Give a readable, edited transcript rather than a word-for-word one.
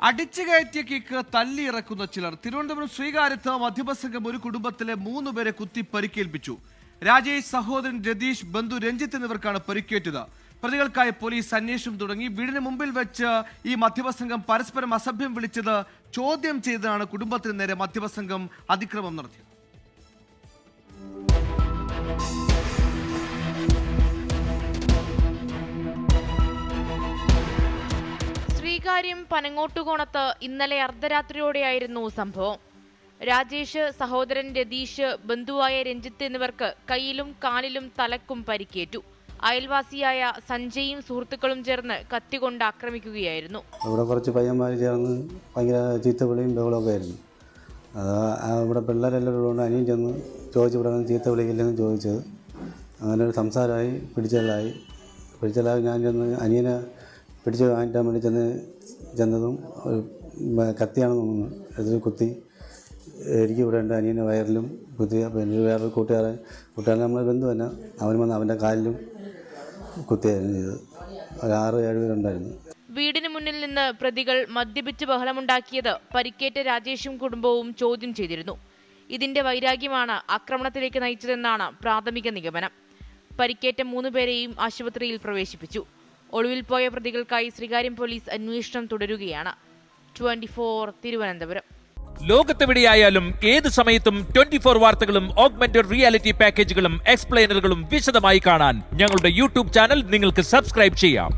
അടിച്ചുകയറ്റിയ cake തല്ലിയിറക്കുന്ന ചിലർ. തിരുവനന്തപുരം ശ്രീകാര്യത്ത് മധ്യമസംഘം ഒരു കുടുംബത്തിലെ 3 പേരെ കുത്തി പരിക്കേൽപ്പിച്ചു. രാജേഷ്, സഹോദരൻ രതീഷ്, ബന്ധു രഞ്ജിത്ത് എന്നിവർക്കാണ് പരിക്കേറ്റത്. പ്രതികൾക്കായി പോലീസ് അന്വേഷണം തുടങ്ങി. വീടിന് മുമ്പിൽ വെച്ച് ഈ മധ്യമസംഘം പരസ്പരം അസഭ്യം വിളിച്ചത് ചോദ്യം ചെയ്താണ് കുടുംബത്തിന് നേരെ മധ്യമസംഘം അതിക്രമം നടത്തിയത്. ശ്രീകാര്യം പനങ്ങോട്ടുകോണത്ത് ഇന്നലെ അർദ്ധരാത്രിയോടെയായിരുന്നു സംഭവം. രാജേഷ്, സഹോദരൻ രതീഷ്, ബന്ധുവായ രഞ്ജിത്ത് എന്നിവർക്ക് കൈയിലും കാലിലും തലക്കും പരിക്കേറ്റു. അയൽവാസിയായ സഞ്ജയും സുഹൃത്തുക്കളും ചേർന്ന് കത്തികൊണ്ട് ആക്രമിക്കുകയായിരുന്നു. ഇവിടെ കുറച്ച് പയ്യന്മാർ ചേർന്ന് ഭയങ്കര ചീത്തവിളിയും ബഹളമൊക്കെ ആയിരുന്നു. ഇവിടെ പിള്ളേരെല്ലാം ഉള്ളതുകൊണ്ട് അനിയൻ ചെന്ന് ചോദിച്ചു ഇവിടെ ചീത്ത വിളിക്കില്ലെന്ന് ചോദിച്ചത്. അങ്ങനെ ഒരു സംസാരമായി, പിടിച്ചലായി. ഞാൻ ചെന്ന് അനിയനെ പിടിച്ച് വാങ്ങിക്കാൻ വേണ്ടി ചെന്നതും കത്തിയാണെന്ന് തോന്നുന്നു. അതിൽ കുത്തി എനിക്ക് ഇവിടെ ഉണ്ട്, അനിയൻ്റെ വയറിലും കുത്തി. അപ്പോൾ എനിക്ക് വേറൊരു കൂട്ടുകാരൻ നമ്മളെ ബന്ധു തന്നെ, അവൻ വന്ന് അവൻ്റെ കാലിലും കുത്തിയായിരുന്നു ചെയ്തത്. ഒരു 6-7 പേരുണ്ടായിരുന്നു. വീടിന് മുന്നിൽ നിന്ന് പ്രതികൾ മദ്യപിച്ച് ബഹളമുണ്ടാക്കിയത് പരിക്കേറ്റ രാജേഷും കുടുംബവും ചോദ്യം ചെയ്തിരുന്നു. ഇതിന്റെ വൈരാഗ്യമാണ് ആക്രമണത്തിലേക്ക് നയിച്ചതെന്നാണ് പ്രാഥമിക നിഗമനം. പരിക്കേറ്റ 3 പേരെയും ആശുപത്രിയിൽ പ്രവേശിപ്പിച്ചു. ഒളിവിൽ പോയ പ്രതികൾക്കായി ശ്രീകാര്യം പോലീസ് അന്വേഷണം തുടരുകയാണ്. 24 തിരുവനന്തപുരം. ലോകത്തെവിടെയായാലും ഏത് സമയത്തും 24 വാർത്തകളും ഓഗ്മെന്റഡ് റിയാലിറ്റി പാക്കേജുകളും എക്സ്പ്ലെയിനറുകളും വിശദമായി കാണാൻ ഞങ്ങളുടെ യൂട്യൂബ് ചാനൽ നിങ്ങൾക്ക് സബ്സ്ക്രൈബ് ചെയ്യാം.